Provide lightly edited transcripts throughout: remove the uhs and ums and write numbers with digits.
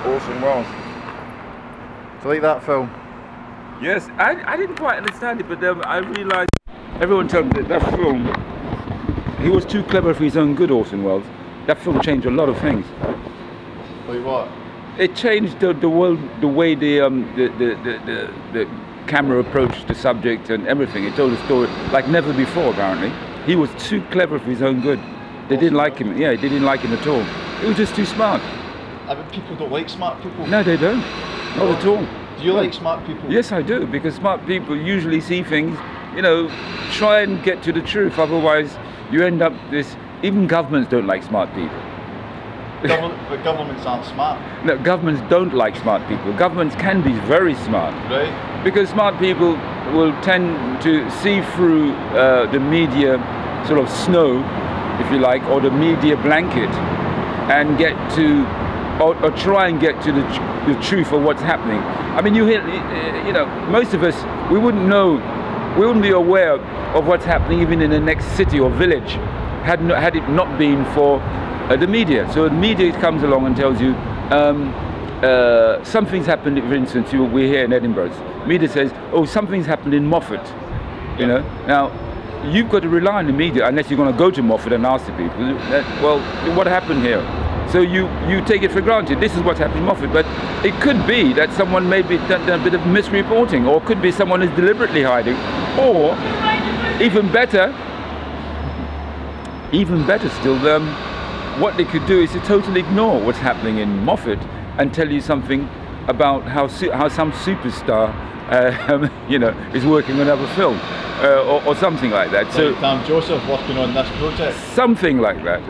Orson Welles. Do you like that film? Yes, I didn't quite understand it, but I realised everyone told me that film, he was too clever for his own good, Orson Welles. That film changed a lot of things. Like what? It changed the world, the way the camera approached the subject and everything. It told a story like never before, apparently. He was too clever for his own good. They didn't like him. Yeah, they didn't like him at all. He was just too smart. I mean, people don't like smart people. No, they don't. Not at all. Do you like smart people? Yes, I do, because smart people usually see things, you know, try and get to the truth. Otherwise, you end up this. Even governments don't like smart people. But governments aren't smart. No, governments don't like smart people. Governments can be very smart. Right. Because smart people will tend to see through the media sort of snow, if you like, or the media blanket, and get to, or try and get to the truth of what's happening. I mean, you hear, you know, most of us, we wouldn't know, we wouldn't be aware of what's happening even in the next city or village had it not been for the media. So the media comes along and tells you something's happened. For instance, we're here in Edinburgh. Media says, "Oh, something's happened in Moffat." You know. Now, you've got to rely on the media unless you're going to go to Moffat and ask the people. Well, what happened here? So you take it for granted. This is what's happened in Moffat, but it could be that someone maybe done a bit of misreporting, or could be someone is deliberately hiding, or even better still. What they could do is to totally ignore what's happening in Moffat and tell you something about how some superstar, you know, is working on another film, or something like that. So Tam Joseph working on this project. Something like that.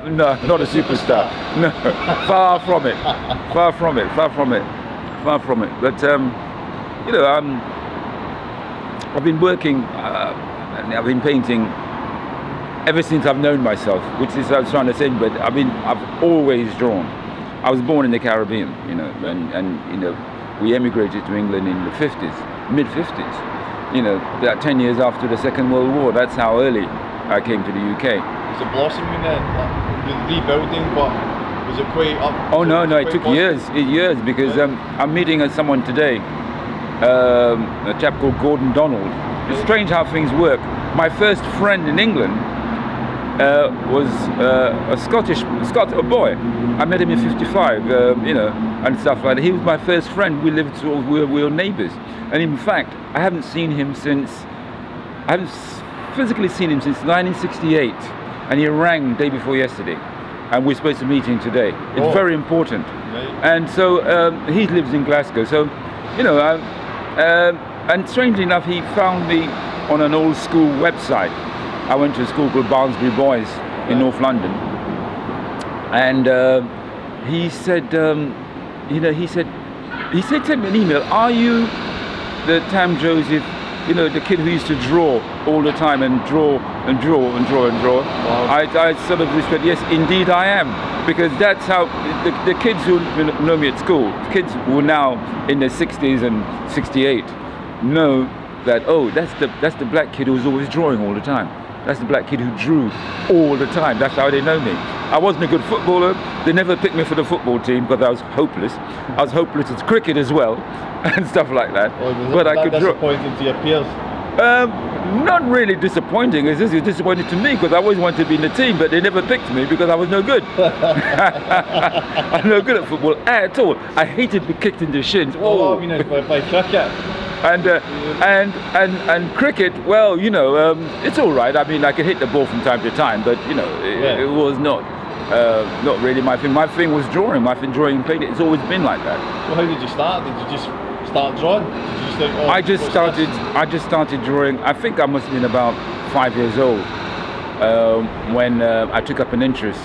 No, not a superstar. No, far from it. Far from it. Far from it. Far from it. But you know, I've been working. I've been painting ever since I've known myself, which is what I was trying to say, but I've always drawn. I was born in the Caribbean, you know, and you know, we emigrated to England in the 50s, mid-50s, you know, about 10 years after the Second World War. That's how early I came to the UK. Was it blossoming then, the rebuilding, but was it quite up? Oh no, it took years, because I'm meeting someone today, a chap called Gordon Donald. It's strange how things work. My first friend in England was a boy. I met him in '55, you know, and stuff like that. He was my first friend. We lived, we were neighbours. And in fact, I haven't physically seen him since 1968. And he rang the day before yesterday. And we're supposed to meet him today. It's very important. And so he lives in Glasgow. So, you know, and strangely enough, he found me on an old school website. I went to a school called Barnsley Boys in North London, and he said, you know, he said, send me an email. Are you the Tam Joseph, you know, the kid who used to draw all the time and draw and draw and draw and draw? Wow. I sort of said, yes, indeed I am, because that's how the kids who know me at school, kids who are now in their 60s and 68, know that, oh, that's the black kid who was always drawing all the time. That's the black kid who drew all the time. That's how they know me. I wasn't a good footballer. They never picked me for the football team because I was hopeless. I was hopeless at cricket as well, and stuff like that. But I could draw. Disappointing to your peers? Not really disappointing. It's just disappointing to me because I always wanted to be in the team, but they never picked me because I was no good. I'm no good at football at all. I hated to be kicked in the shins. Oh, I mean, by cricket. And cricket, well, you know, it's all right. I mean, I could hit the ball from time to time, but you know, it was not really my thing. My thing was drawing. My thing, drawing and painting. It's always been like that. Well, how did you start? Did you just start drawing? Did you just think, oh, I just started drawing. I think I must have been about 5 years old when I took up an interest.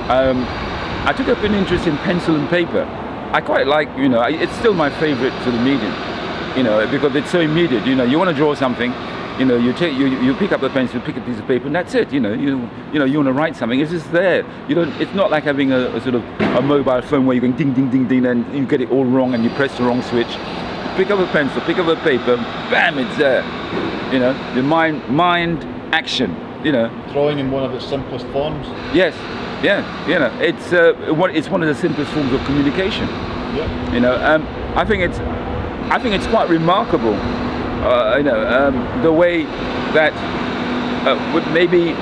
I took up an interest in pencil and paper. I quite like, you know, it's still my favorite sort of medium. You know, because it's so immediate. You know, you want to draw something, you know, you pick up the pencil, pick a piece of paper, and that's it. You know, you want to write something. It's just there. You don't. It's not like having a sort of a mobile phone where you're going ding, ding, ding, ding, and you get it all wrong, and you press the wrong switch. Pick up a pencil, pick up a paper, bam, it's there. You know, the mind action. you know. Drawing in one of its simplest forms. Yes, yeah, you know, it's one of the simplest forms of communication. Yeah. You know, I think it's quite remarkable, you know, the way that maybe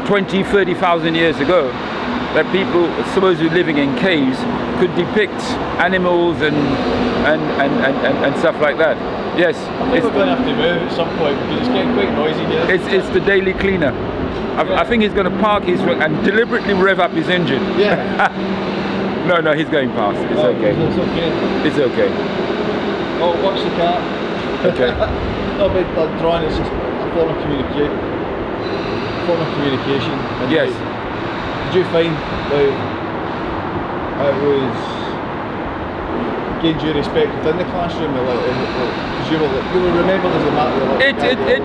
20, 30,000 years ago, that people supposedly living in caves could depict animals and stuff like that. Yes. I think we're going to have to move at some point because it's getting quite noisy here. It's the daily cleaner. I think he's going to park his truck and deliberately rev up his engine. Yeah. No, he's going past. It's okay. It's okay. It's okay. Oh, watch the car. Okay. No, but drawing is just a form of communication. And Yes. did you find like it was gained you respect within the classroom? Because you were remembered as a matter.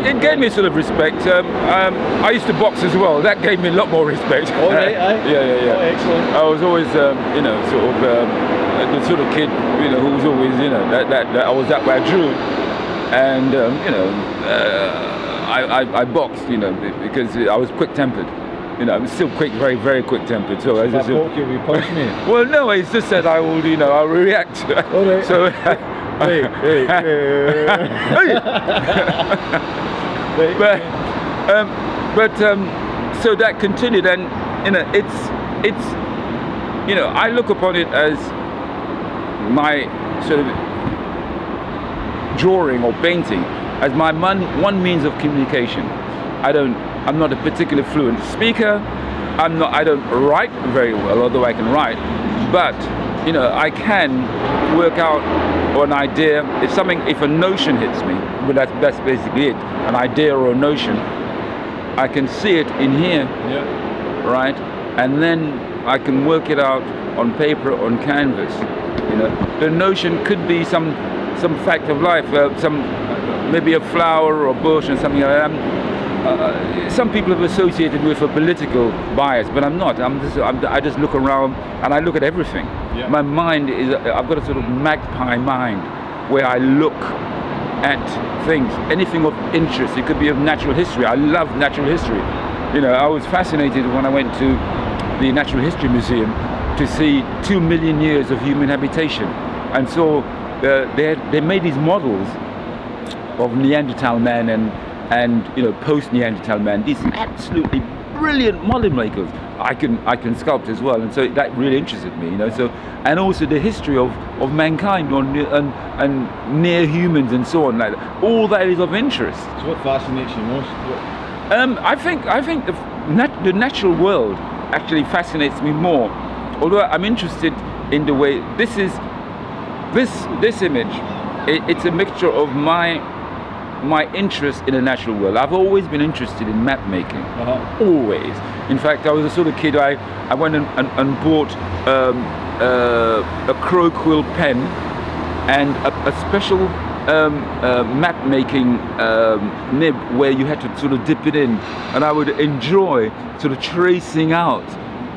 It gave me sort of respect. I used to box as well. That gave me a lot more respect. Oh, right, aye. Yeah. Oh, excellent. I was always, you know, sort of the sort of kid, you know, who was always, you know, that I was that way. I drew, and you know, I boxed, you know, because I was quick-tempered. You know, I'm still quick, very, very quick-tempered. So if I poke you, will you punch me? Well, no, it's just that I will, you know, I'll react. All right. So. Hey. But so that continued, and you know, it's you know, I look upon it as my sort of drawing or painting as my one means of communication. I'm not a particularly fluent speaker. I don't write very well, although I can write. But you know, I can work out an idea. If a notion hits me, but that's basically it. An idea or a notion, I can see it in here, right? And then I can work it out on paper, on canvas. You know, the notion could be some fact of life, maybe a flower or a bush or something like that. Some people have associated with a political bias, but I'm not. I just look around and I look at everything. Yeah. My mind is, I've got a sort of magpie mind where I look at things, anything of interest. It could be of natural history. I love natural history. You know, I was fascinated when I went to the Natural History Museum to see 2 million years of human habitation, and so they made these models of Neanderthal man and you know, post-Neanderthal man, these absolutely brilliant model makers. I can sculpt as well, and so that really interested me, you know. So, and also the history of mankind and near humans and so on, like that. All that is of interest. So what fascinates you most? I think the natural world actually fascinates me more. Although I'm interested in the way this image. It's a mixture of my interest in the natural world. I've always been interested in map making, always. In fact, I was the sort of kid, I went and bought a crow quill pen and a special map making nib where you had to sort of dip it in, and I would enjoy sort of tracing out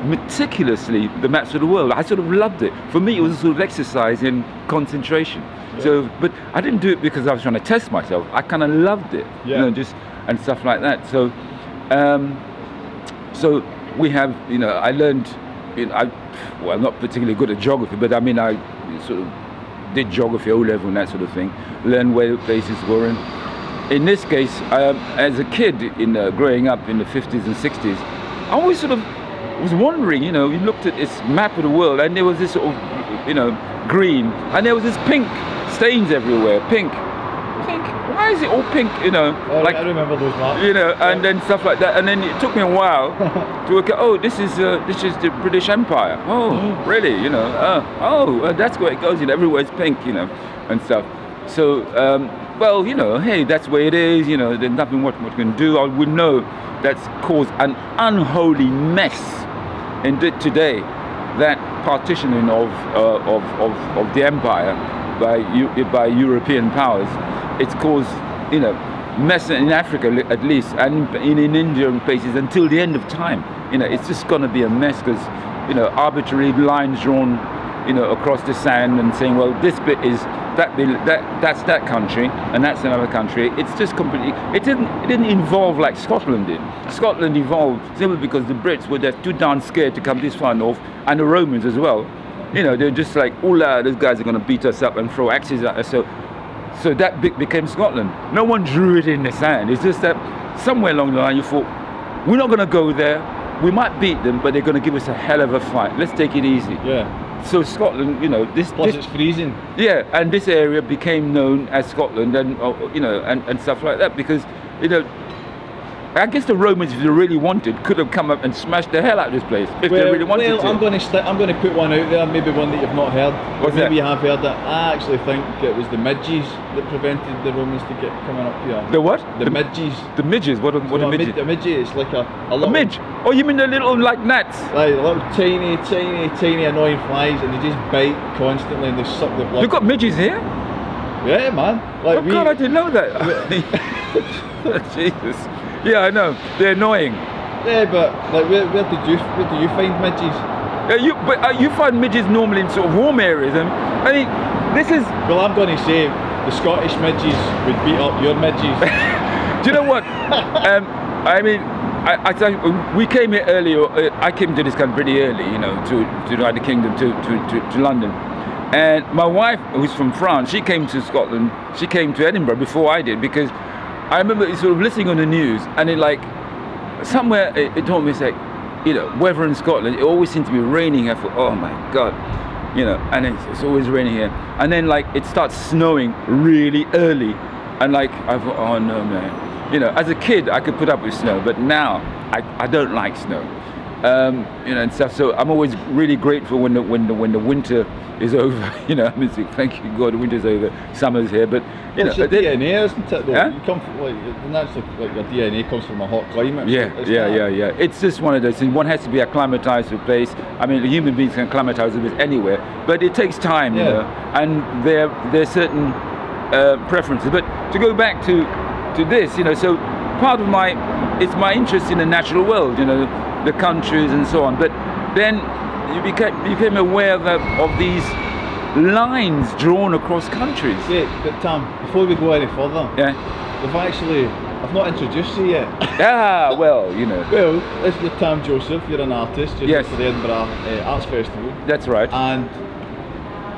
meticulously the maps of the world. I sort of loved it. For me, it was a sort of exercise in concentration. So, but I didn't do it because I was trying to test myself. I kind of loved it, you know, just and stuff like that. So, so we have, you know, I learned, you know, I'm not particularly good at geography, but I mean, I sort of did geography O-level and that sort of thing. Learned where the places were. And in this case, as a kid, growing up in the 50s and 60s, I always sort of was wondering, you know, you looked at this map of the world, and there was this sort of, you know, green, and there was this pink stains everywhere, pink. Why is it all pink, you know? Oh, like, I remember those maps. You know, and then stuff like that, and then it took me a while to work out, oh, this is the British Empire. Oh, really, you know? That's where it goes, you know, everywhere's pink, you know, and stuff. So, well, you know, hey, that's where it is, you know, there's nothing what we can do. I would know that's caused an unholy mess in today, that partitioning of the empire by European powers. It's caused, you know, mess in Africa at least, and in India and places until the end of time. You know, it's just going to be a mess because, you know, arbitrary lines drawn you know, across the sand and saying, well, this bit is that's that country and that's another country. It's just completely. It didn't evolve like Scotland did. Scotland evolved simply because the Brits were just too darn scared to come this far north, and the Romans as well. You know, they're just like, oh, those guys are going to beat us up and throw axes at us. So that bit became Scotland. No one drew it in the sand. It's just that somewhere along the line you thought, we're not going to go there. We might beat them, but they're going to give us a hell of a fight. Let's take it easy. Yeah. So Scotland, you know, plus it's freezing. Yeah, and this area became known as Scotland, and you know, and stuff like that, because, you know, I guess the Romans, if they really wanted, could have come up and smashed the hell out of this place if they really wanted to. I'm going to put one out there, maybe one that you've not heard. What's maybe that? You have heard it. I actually think it was the midges that prevented the Romans to get coming up here. The what? The midges. The midges? What are midges? A midget is like a little... A midge? Oh, you mean the little, like, gnats? Like little tiny annoying flies, and they just bite constantly and they suck the blood. You've got midges here? Yeah, man. Like oh God, I didn't know that. Jesus. Yeah, I know. They're annoying. Yeah, but like, where do you find midges? You find midges normally in sort of warm areas. I mean, this is. Well, I'm going to say the Scottish midges would beat up your midges. Do you know what? I mean, I tell you, we came here earlier. I came to this country pretty early, you know, to the United Kingdom, to London. And my wife, who's from France, she came to Scotland. She came to Edinburgh before I did, because I remember sort of listening on the news, and it like, somewhere it told me, it's like, you know, weather in Scotland, it always seemed to be raining. I thought, oh my God, you know, and it's always raining here. And then like, it starts snowing really early. And like, I thought, oh no, man. You know, as a kid, I could put up with snow, but now I don't like snow. You know, and stuff. So I'm always really grateful when the winter is over. You know, I mean, thank you God, the winter's over, summer's here. But you know, it's your DNA, isn't it? Though? Yeah? You come from, like your DNA comes from a hot climate. Yeah. It's just one of those things. One has to be acclimatized to a place. I mean, human beings can acclimatize with anywhere, but it takes time, you know. And there's certain preferences. But to go back to this, you know, so part of it's my interest in the natural world, you know, the countries and so on. But then you became aware of these lines drawn across countries. Yeah, but Tam, before we go any further, I've not introduced you yet. Ah, well, you know. Well, this is Tam Joseph. You're an artist. You're yes. here for the Edinburgh Arts Festival. That's right. And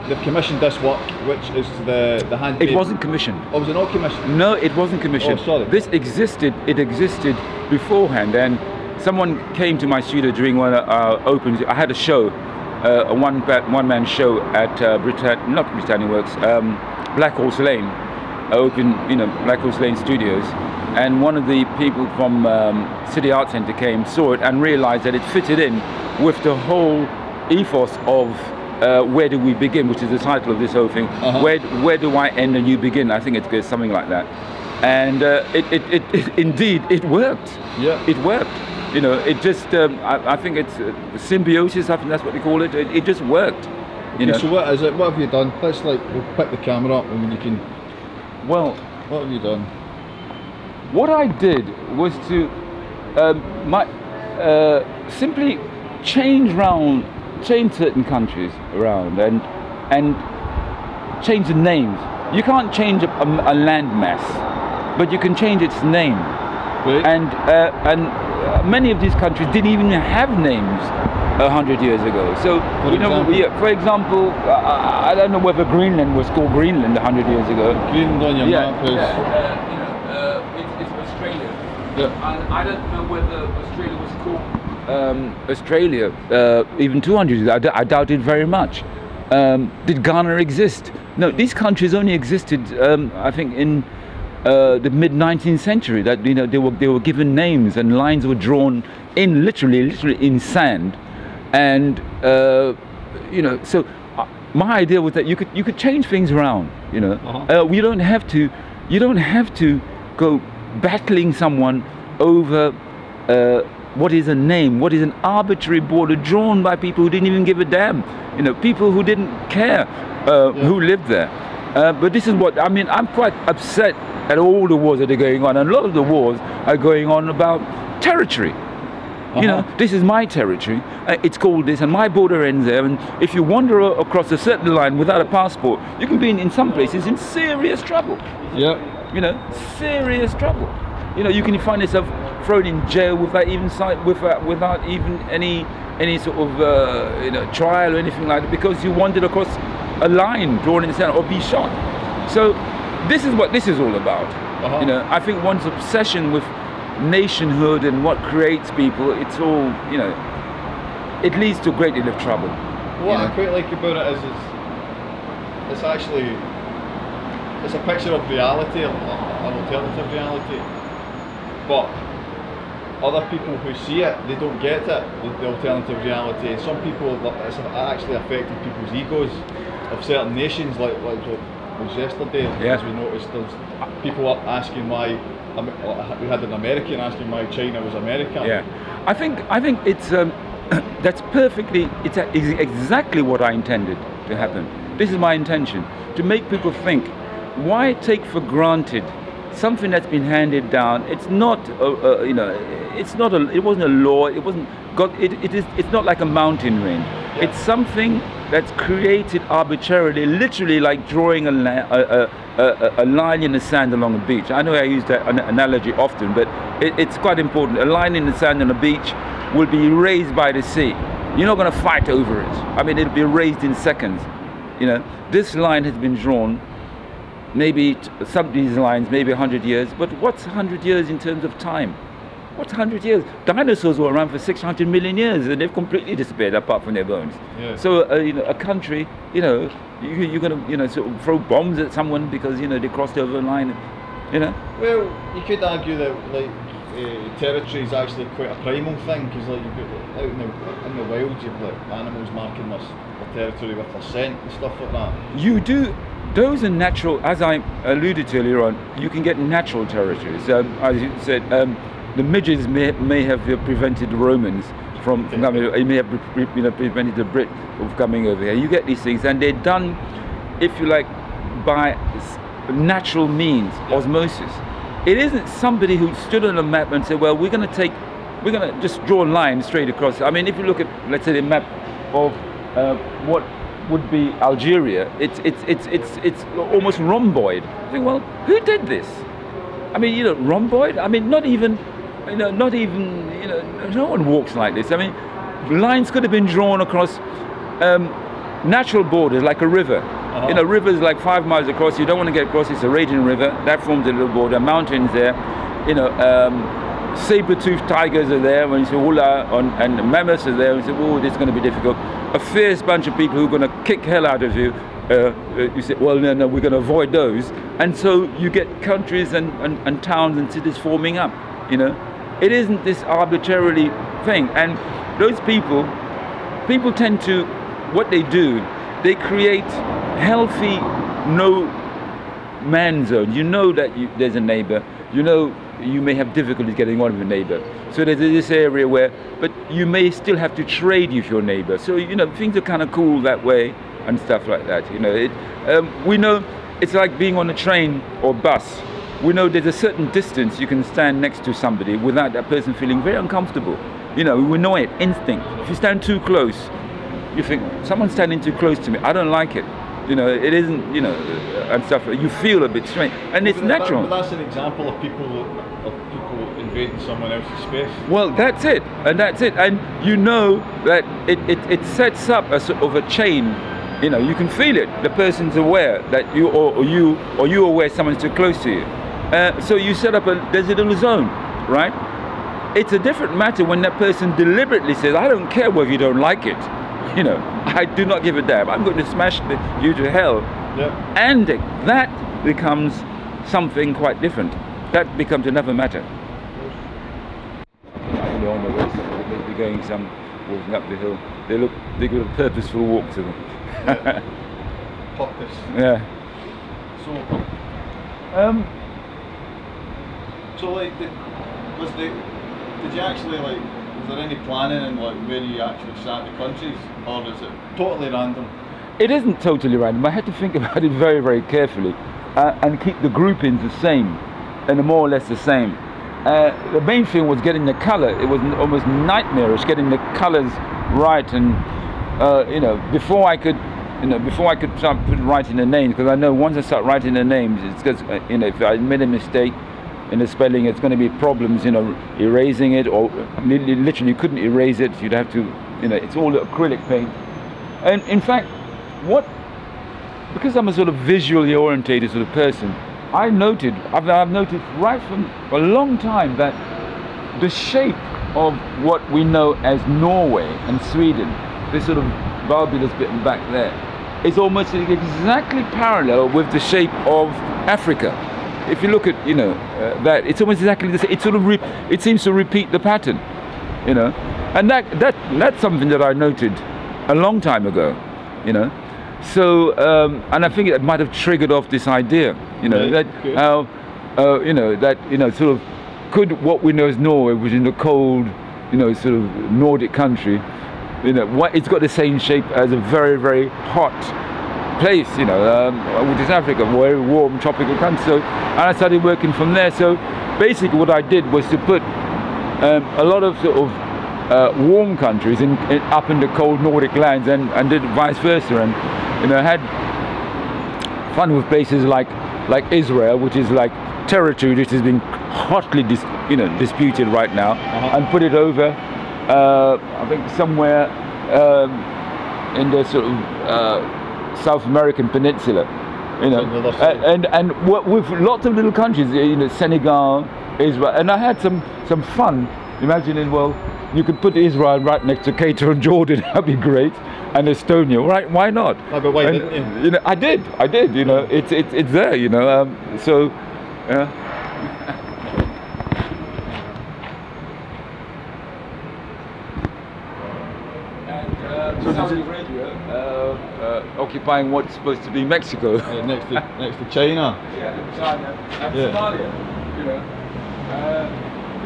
they've commissioned this work, which is the handmade. It wasn't commissioned. Oh, was it not commissioned? No, it wasn't commissioned. Oh, sorry. This existed. It existed beforehand, and someone came to my studio during one of our opens. I had a show, a one-man show at not Britannia Works, Black Horse Lane, open, you know, Black Horse Lane Studios, and one of the people from City Art Centre came, saw it, and realised that it fitted in with the whole ethos of where do we begin, which is the title of this whole thing. Where do I end and you begin? I think it's something like that, and it indeed it worked. Yeah, it worked. You know, it just, I think it's symbiosis, I think that's what they call it. It just worked. You know. So what is it? What have you done? Let's we'll pick the camera up and you can... Well... What have you done? What I did was to simply change certain countries around and change the names. You can't change a land mass, but you can change its name. Right. And many of these countries didn't even have names 100 years ago. So, for example, I don't know whether Greenland was called Greenland 100 years ago. Greenland on your map is... it's Australia. Yeah. And I don't know whether Australia was called Australia even 200 years ago. I doubt it very much. Did Ghana exist? No, these countries only existed, I think, in the mid-19th century. That, you know, they were given names and lines were drawn in literally in sand, and you know. So my idea was that you could change things around. You know, you don't have to go battling someone over what is a name, what is an arbitrary border drawn by people who didn't even give a damn. You know, people who didn't care who lived there. But this is what I mean. I'm quite upset at all the wars that are going on, and a lot of the wars are going on about territory. You know, this is my territory. It's called this, and my border ends there. And if you wander across a certain line without a passport, you can be in some places in serious trouble. Yeah. You know, serious trouble. You know, you can find yourself thrown in jail without even without even any sort of you know, trial or anything like that, because you wandered across a line drawn in the sand, or be shot. So this is what this is all about. You know, I think one's obsession with nationhood and what creates people, it's all, you know, it leads to a great deal of trouble. What I quite like about it is it's actually, it's a picture of reality, an alternative reality, but other people who see it, they don't get it, the alternative reality. Some people, it's actually affected people's egos of certain nations, like was yesterday, as we noticed, there's people up asking why, we had an American asking why China was America. Yeah, I think it's that's perfectly, it's exactly what I intended to happen. This is my intention, to make people think, why take for granted something that's been handed down? It's not, you know, it's not it wasn't a law. It wasn't God. It's not like a mountain range. Yeah. It's something that's created arbitrarily, literally like drawing a line in the sand along a beach. I know I use that analogy often, but it's quite important. A line in the sand on a beach will be erased by the sea. You're not going to fight over it. I mean, it'll be erased in seconds. You know, this line has been drawn. Maybe some of these lines, maybe 100 years, but what's 100 years in terms of time? What's 100 years? Dinosaurs were around for 600 million years and they've completely disappeared apart from their bones. Yeah. So, you know, a country, you know, you're going to, you know, sort of throw bombs at someone because, you know, they crossed over a line, you know? Well, you could argue that, like, territory is actually quite a primal thing, because, like, you've got, out in the wild, you've got animals marking their territory with their scent and stuff like that. You do. Those are natural, as I alluded to earlier on, you can get natural territories. As you said, the midges may have prevented the Romans from coming, it may have prevented the Brit from coming over here. You get these things, and they're done, if you like, by natural means, osmosis. It isn't somebody who stood on a map and said, well, we're going to just draw a line straight across. I mean, if you look at, let's say, the map of what would be Algeria, it's almost rhomboid. I think, well, who did this? I mean, you know, rhomboid. I mean, not even, you know, no one walks like this. I mean, lines could have been drawn across natural borders, like a river. You know, rivers like 5 miles across. You don't want to get across. It's a raging river that forms a little border. Mountains there. You know, saber-toothed tigers are there. When you say hula, and mammoths are there. And you say, oh, this is going to be difficult. A fierce bunch of people who are going to kick hell out of you. You say, well, no, we're going to avoid those. And so you get countries and towns and cities forming up. You know, it isn't this arbitrarily thing. And those people tend to, what they do, they create healthy no-man zone. You know that there's a neighbor. You know you may have difficulties getting on with a neighbor. So there's this area where, but you may still have to trade with your neighbor. So, you know, things are kind of cool that way and stuff like that. You know, we know it's like being on a train or bus. We know there's a certain distance you can stand next to somebody without that person feeling very uncomfortable. You know, we know it, instinct. If you stand too close, you think, someone's standing too close to me, I don't like it. You know, it isn't, you know, and stuff. You feel a bit strange, and it's natural. But that's an example of people invading someone else's space. Well, that's it, and you know that it sets up a sort of a chain. You know, you can feel it. The person's aware that you or you're aware someone's too close to you. So you set up there's a little zone, right? It's a different matter when that person deliberately says, I don't care whether you don't like it. You know, I do not give a damn. I'm going to smash you to hell. Yeah. And that becomes something quite different. That becomes another matter. They're on the way, they'll be going walking up the hill. They got a purposeful walk to them. Yeah. Purpose. Yeah. So like, did you actually, like, was there any planning in, like, where you actually start the countries, or is it totally random? It isn't totally random. I had to think about it very, very carefully and keep the groupings the same, and more or less the same. the main thing was getting the color. It was almost nightmarish getting the colors right, and you know, before I could start writing the names, because I know once I start writing the names, it's because you know, if I made a mistake in the spelling, it's going to be problems, you know, erasing it, or literally you couldn't erase it. You'd have to, you know, it's all acrylic paint. And in fact, because I'm a sort of visually orientated sort of person, I've noted right from a long time that the shape of what we know as Norway and Sweden, this sort of bulbous bit back there, is almost exactly parallel with the shape of Africa. If you look at, you know, that, it's almost exactly the same. It sort of it seems to repeat the pattern, you know, and that's something that I noted a long time ago, you know. So and I think it might have triggered off this idea, you know, that how you know, that, you know, sort of, could what we know as Norway, which is in the cold, you know, sort of Nordic country, you know, it's got the same shape as a very, very hot place, you know, which is Africa, very warm tropical country. So, and I started working from there. So basically what I did was to put a lot of sort of warm countries up in the cold Nordic lands, and did vice versa, and, you know, had fun with places like Israel, which is like territory which has been hotly disputed right now, and put it over I think somewhere in the sort of South American peninsula, you know, and with lots of little countries, you know, Senegal, Israel, and I had some fun imagining, well, you could put Israel right next to Qatar and Jordan, that'd be great, and Estonia, right? Why not? Oh, but why didn't you? You know, I did. You know, it's there. You know, so. Saudi Arabia occupying what's supposed to be Mexico. Yeah, next to China. Yeah, China and Somalia. You know.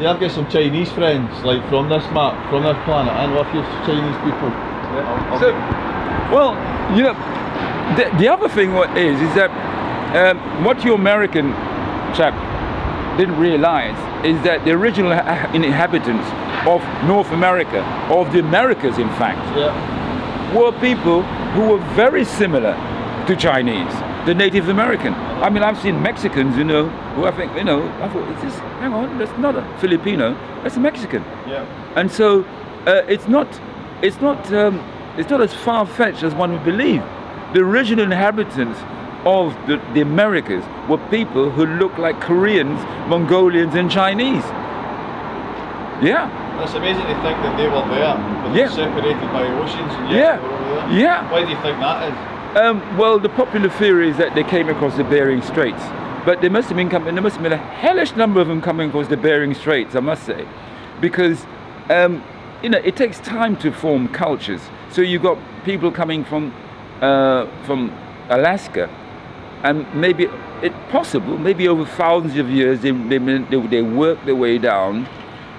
Yeah, I've got some Chinese friends, like from this map, from this planet, and with you Chinese people. Yeah. So, well, you know, the other thing is that what your American chap didn't realize is that the original inhabitants of North America, of the Americas in fact, were people who were very similar to Chinese, the Native American. I mean, I've seen Mexicans, you know, who I think, you know, I thought, is this, hang on, that's not a Filipino, that's a Mexican. Yeah. And so it's not as far-fetched as one would believe. The original inhabitants of the Americas were people who looked like Koreans, Mongolians, and Chinese. Yeah. That's amazing to think that they were there, but they're separated by oceans. And yet they were over there. Yeah. Why do you think that is? Well, the popular theory is that they came across the Bering Straits, but there must have been a hellish number of them coming across the Bering Straits, I must say, because you know, it takes time to form cultures. So you've got people coming from Alaska, and maybe it's possible, maybe over thousands of years, they work their way down,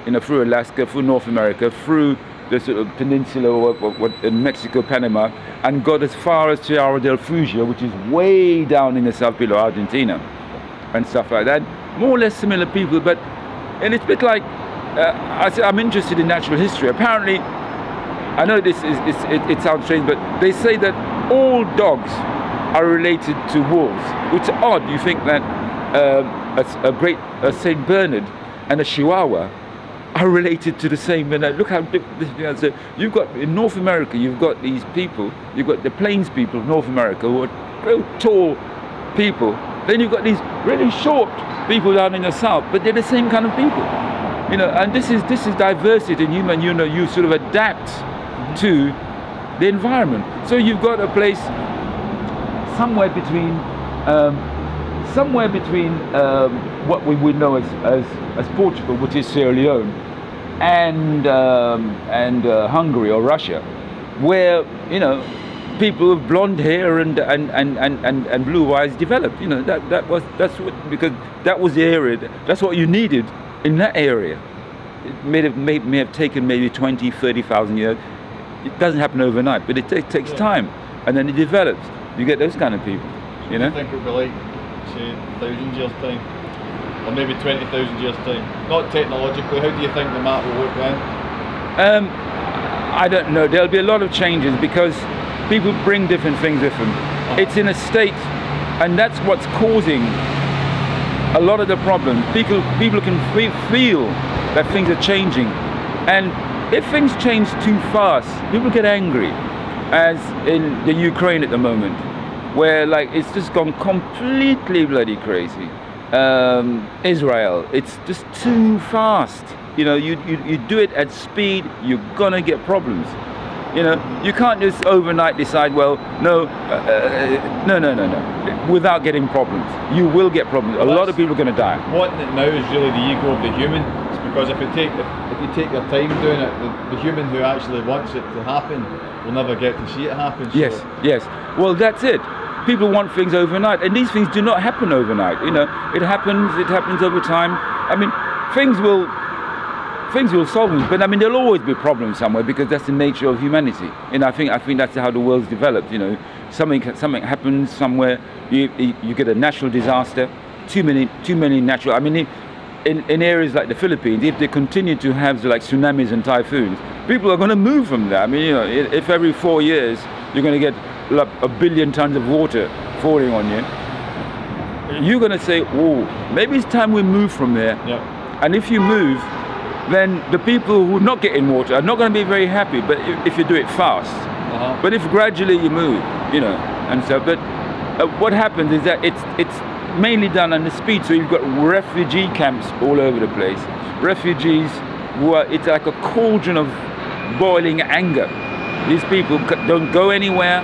you know, through Alaska, through North America, through the sort of peninsula or in Mexico, Panama, and got as far as Tierra del Fuego, which is way down in the south below Argentina, and stuff like that. More or less similar people, but, and it's a bit like, I'm interested in natural history. Apparently, I know it sounds strange, but they say that all dogs are related to wolves, which is odd. You think that a Saint Bernard and a Chihuahua are related to the same. And look how different this is. So you've got in North America, you've got these people, you've got the plains people of North America who are very tall people. Then you've got these really short people down in the south, but they're the same kind of people. You know, and this is diversity in human. You know, you sort of adapt to the environment. So you've got a place somewhere between what we would know as Portugal, which is Sierra Leone, and Hungary or Russia, where, you know, people with blonde hair and blue eyes developed. You know, because that was the area. That's what you needed in that area. It may have taken maybe 20, 30,000 years. It doesn't happen overnight, but it takes time, and then it develops. You get those kind of people, you know. Do you think it would be like, say, 1,000 years' time? or maybe 20,000 years' time? Not technologically, how do you think the map will look then? I don't know. There'll be a lot of changes because people bring different things with them. It's in a state, and that's what's causing a lot of the problems. People can feel that things are changing, and if things change too fast, people get angry, as in the Ukraine at the moment, where like it's just gone completely bloody crazy. Israel, it's just too fast. You know, you do it at speed, you're gonna get problems. You know, you can't just overnight decide, well, no, without getting problems. You will get problems. A lot of people are going to die. What now is really the ego of the human. It's because if you take your time doing it, the human who actually wants it to happen will never get to see it happen. So. Yes, yes. Well, that's it. People want things overnight, and these things do not happen overnight. You know, it happens over time. I mean, things will solve them, but I mean there'll always be problems somewhere because that's the nature of humanity. And I think that's how the world's developed. You know, something happens somewhere, you get a natural disaster, too many natural. I mean, in areas like the Philippines, if they continue to have like tsunamis and typhoons, people are going to move from there. I mean, you know, if every 4 years you're going to get like 1 billion tons of water falling on you, you're going to say, oh, maybe it's time we move from there. Yeah. And if you move, then the people who are not getting water are not going to be very happy, but if you do it fast. But if gradually you move, you know, and so, but what happens is that it's mainly done on the speed, so you've got refugee camps all over the place. Refugees, it's like a cauldron of boiling anger. These people don't go anywhere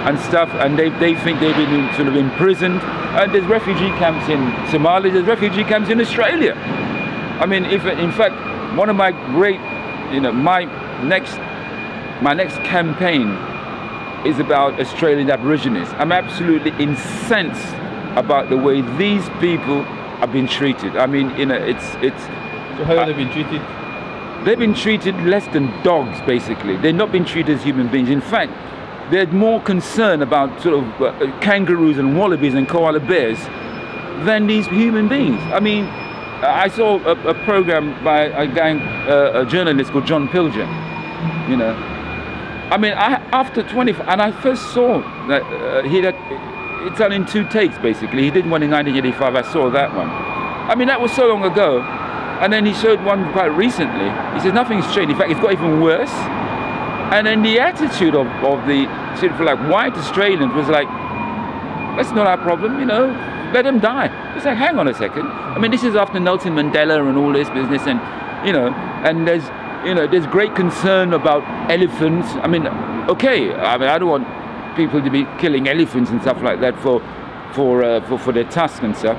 and stuff, and they think they've been sort of imprisoned. And there's refugee camps in Somalia, there's refugee camps in Australia. I mean, in fact, one of my great, you know, my next campaign is about Australian Aborigines. I'm absolutely incensed about the way these people are being treated. I mean, you know, it's. So how have they been treated? They've been treated less than dogs, basically. They're not being treated as human beings. In fact, they're more concerned about sort of kangaroos and wallabies and koala bears than these human beings. I mean, I saw a program by a journalist called John Pilger, you know. I mean, after 25, and I first saw that it's done in 2 takes, basically. He did one in 1985, I saw that one. I mean, that was so long ago. And then he showed one quite recently. He said nothing's changed. In fact, it's got even worse. And then the attitude of the sort of like white Australians was like, that's not our problem, you know, let them die. It's like, hang on a second. I mean, this is after Nelson Mandela and all this business, and you know, and there's great concern about elephants. I mean, okay, I mean, I don't want people to be killing elephants and stuff like that for their tusks and stuff.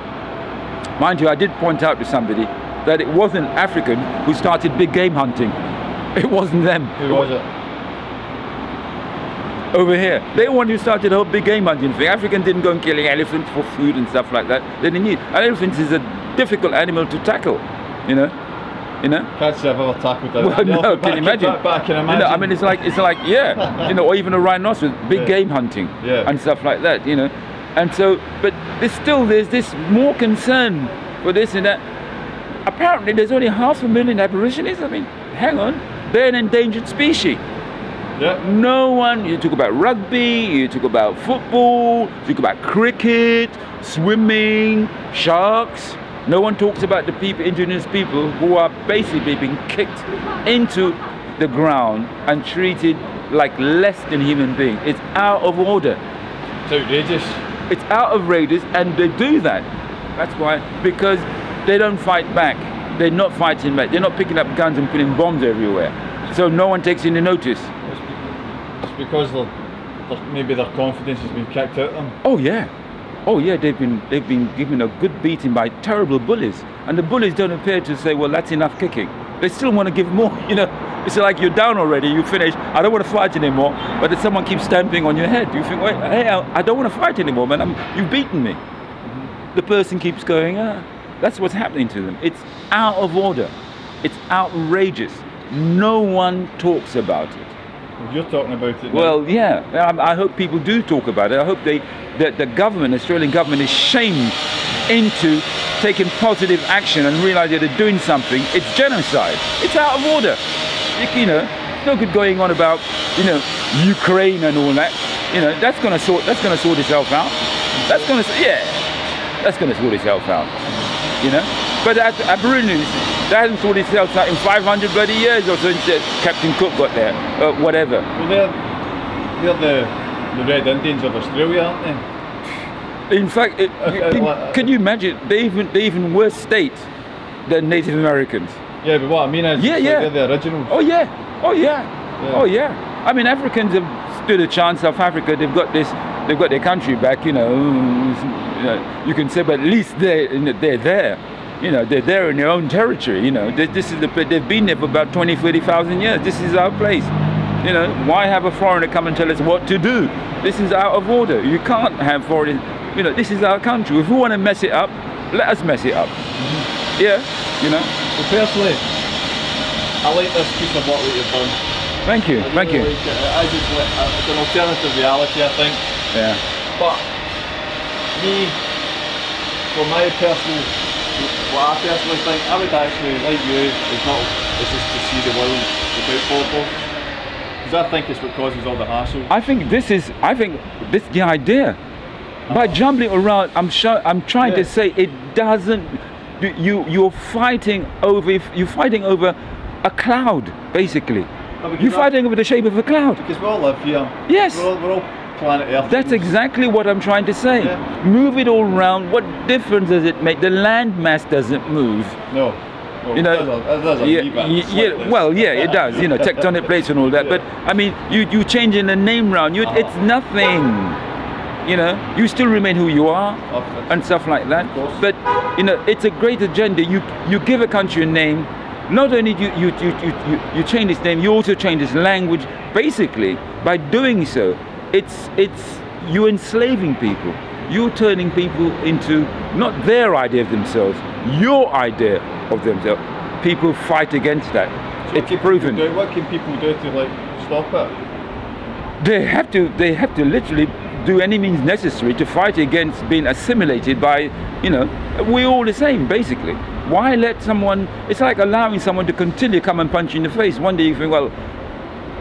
Mind you, I did point out to somebody that it wasn't African who started big game hunting. It wasn't them. Who was it? Over here. They were one who started the whole big game hunting thing. Africans didn't go and killing elephants for food and stuff like that. They didn't need. An elephant is a difficult animal to tackle, you know. You know? Can't say I've ever tackled that. Well, no, can you imagine? But I can imagine. You know, I mean, it's like, yeah, you know, or even a rhinoceros, big game hunting, and stuff like that, you know. And so, but there's this more concern for this and that. Apparently, there's only 500,000 Aborigines. I mean, hang on, they're an endangered species. Yeah. No one, you talk about rugby, you talk about football, you talk about cricket, swimming, sharks. No one talks about the people, indigenous people, who are basically being kicked into the ground and treated like less than human beings. It's out of order. It's outrageous. It's outrageous, and they do that. That's why, because they don't fight back. They're not fighting back. They're not picking up guns and putting bombs everywhere. So no one takes any notice. It's because maybe their confidence has been kicked out of them. Oh yeah. Oh yeah, they've been given a good beating by terrible bullies. And the bullies don't appear to say, well, that's enough kicking. They still want to give more, you know. It's like you're down already, you finished, I don't want to fight anymore, but then someone keeps stamping on your head. You think, wait, hey, I don't want to fight anymore, man, you've beaten me. The person keeps going, that's what's happening to them. It's out of order. It's outrageous. No one talks about it. You're talking about it now. Well, yeah. I hope people do talk about it. I hope that the government, Australian government, is shamed into taking positive action and realize that they're doing something, it's genocide. It's out of order. You know, it's no good going on about, you know, Ukraine and all that. You know, that's gonna sort itself out. That's gonna sort itself out. You know, but Aborigines, that hasn't sorted itself out in 500 bloody years or so since Captain Cook got there, whatever. Well, they're the Red Indians of Australia, aren't they? In fact, can you imagine? They even worse state than Native Americans. Yeah, but what I mean is, they're the originals. Oh yeah. I mean, Africans have stood a chance. South Africa, they've got their country back. You know, you can say, but at least they're there. You know, they're there in their own territory. You know, they've been there for about 20, 30,000 years. This is our place. You know, why have a foreigner come and tell us what to do? This is out of order. You can't have foreigners. You know, this is our country. If we want to mess it up, let us mess it up. Yeah, you know. Well, personally, I like this piece of work that you've done. Thank you, thank you. It's an alternative reality, I think. Yeah. But me, for my personal, what I personally think, I would actually, like you, it's just to see the world without borders. Because I think it's what causes all the hassle. I think this is the idea. By jumbling around, I'm trying to say it doesn't. You're fighting over a cloud, basically. No, you're fighting over the shape of a cloud. Because we all live here. Yes. We're all planet Earth. That's exactly what I'm trying to say. Yeah. Move it all around. What difference does it make? The land mass doesn't move. No. Well, you know, it does. You know, tectonic plates and all that. But I mean, you changing the name round. It's nothing. You know, you still remain who you are and stuff like that. But you know, it's a great agenda. You give a country a name. Not only you change its name, you also change its language. Basically, by doing so, it's you're enslaving people. You're turning people into not their idea of themselves, your idea of themselves. People fight against that. So it's proven. What can people do to like stop it? They have to literally do any means necessary to fight against being assimilated by, you know, we're all the same basically. Why let someone, it's like allowing someone to continue come and punch you in the face. One day you think, well,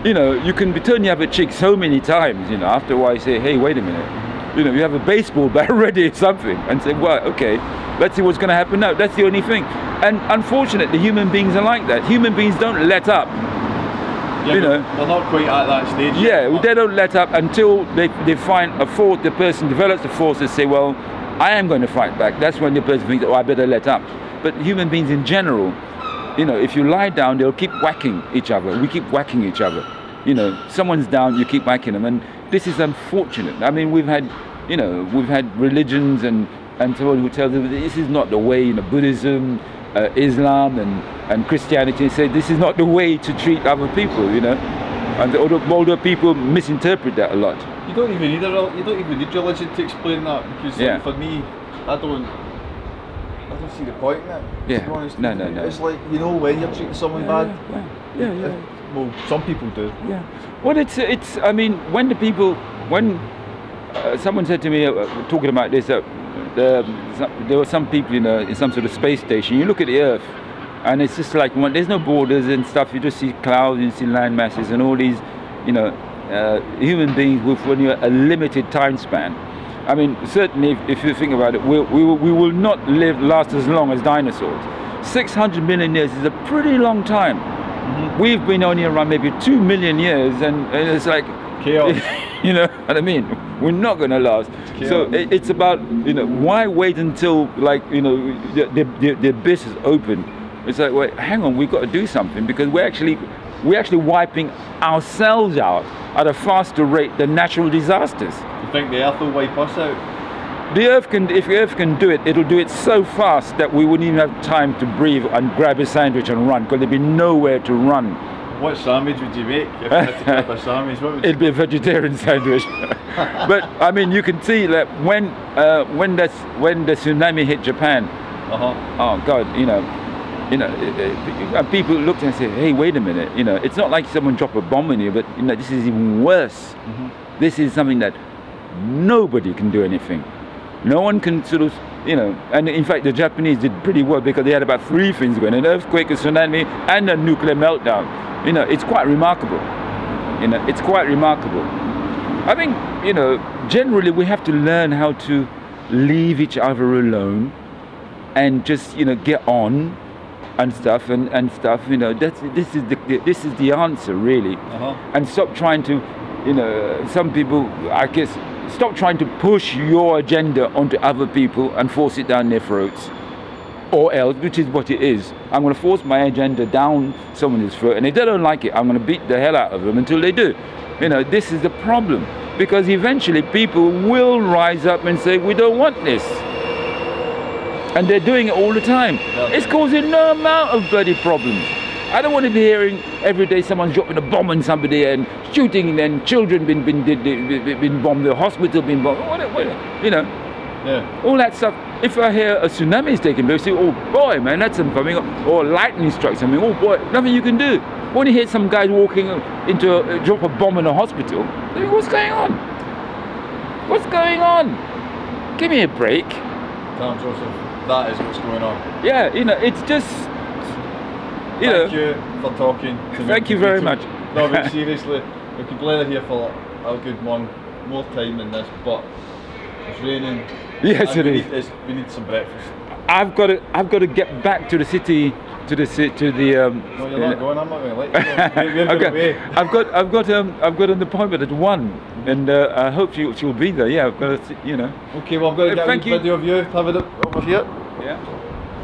you know, you can be turning the other cheek so many times, you know, after a while you say, hey, wait a minute, you know, you have a baseball bat ready or something and say, well, okay, let's see what's going to happen now. That's the only thing. And unfortunately, human beings are like that. Human beings don't let up. Yeah, you know, they're not quite at that stage. Yeah, well, they don't let up until they find a force. The person develops the force to say, well, I am going to fight back. That's when the person thinks, oh, I better let up. But human beings in general, you know, if you lie down, they'll keep whacking each other. We keep whacking each other. You know, someone's down, you keep whacking them. And this is unfortunate. I mean, we've had religions and so on who tell them this is not the way, you know, Buddhism, Islam and Christianity say this is not the way to treat other people, you know. And older people misinterpret that a lot. You don't even need religion to explain that, because for me, I don't see the point in it. Yeah. To be honest. No. It's like, you know, when you're treating someone bad. Yeah. Well, some people do. Yeah. Well, it's. I mean, when someone said to me talking about this, there were some people in some sort of space station. You look at the Earth, and it's just like there's no borders and stuff. You just see clouds, you see land masses, and all these, you know, human beings with a limited time span. I mean, certainly, if you think about it, we will not last as long as dinosaurs. 600 million years is a pretty long time. Mm-hmm. We've been only around maybe 2 million years, and it's like chaos. You know what I mean? We're not going to last. So it's about, you know, why wait until, like, you know, the abyss is open? It's like, wait, hang on, we've got to do something, because we're actually wiping ourselves out at a faster rate than natural disasters. You think the Earth will wipe us out? The Earth if the Earth can do it, it'll do it so fast that we wouldn't even have time to breathe and grab a sandwich and run, because there'd be nowhere to run. What sandwich would you make if you had to grab a sandwich? What would It'd be a vegetarian sandwich. But I mean, you can see that when the tsunami hit Japan, oh God, you know, people looked and said, hey, wait a minute, you know, it's not like someone dropped a bomb on you, but you know, this is even worse. Mm-hmm. This is something that nobody can do anything. No one can sort of you know, and in fact the Japanese did pretty well because they had about 3 things going: an earthquake, a tsunami, and a nuclear meltdown. You know, it's quite remarkable. You know, it's quite remarkable. I think, you know, generally we have to learn how to leave each other alone and just, you know, get on and stuff and stuff. You know, this is the answer, really. And stop trying to, you know, some people, I guess, stop trying to push your agenda onto other people and force it down their throats. Or else, which is what it is, I'm going to force my agenda down someone's throat, and if they don't like it, I'm going to beat the hell out of them until they do. You know, this is the problem, because eventually people will rise up and say, we don't want this. And they're doing it all the time. It's causing no amount of bloody problems. I don't want to be hearing every day someone's dropping a bomb on somebody and shooting, and children been bombed, the hospital been bombed, you know. Yeah. All that stuff. If I hear a tsunami is taking place, I say, oh boy, man, that's coming up. Or lightning strikes something, oh boy, nothing you can do. When you hear some guy walking into drop a bomb in a hospital, think, what's going on? What's going on? Give me a break. Tam Joseph, that is what's going on. Yeah, you know, it's just, Thank you for talking to me. Thank you very much. No, but seriously, we could play here for a good one, more time than this, but it's raining. Yes, it is. We need some breakfast. I've got to get back to the city, to the. No, you're not going. I'm not going to let you go. Okay. I've got an appointment at 1, and I hope she'll be there. Yeah, I've got to, you know. Okay, well, I've got to get a video of you. Have it over here. Yeah.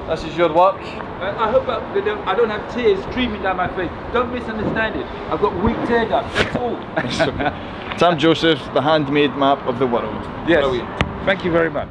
This is your work. I hope I don't have tears streaming down my face. Don't misunderstand it. I've got weak tear ducts. That's all. Tam Joseph, the handmade map of the world. Yes. Brilliant. Thank you very much.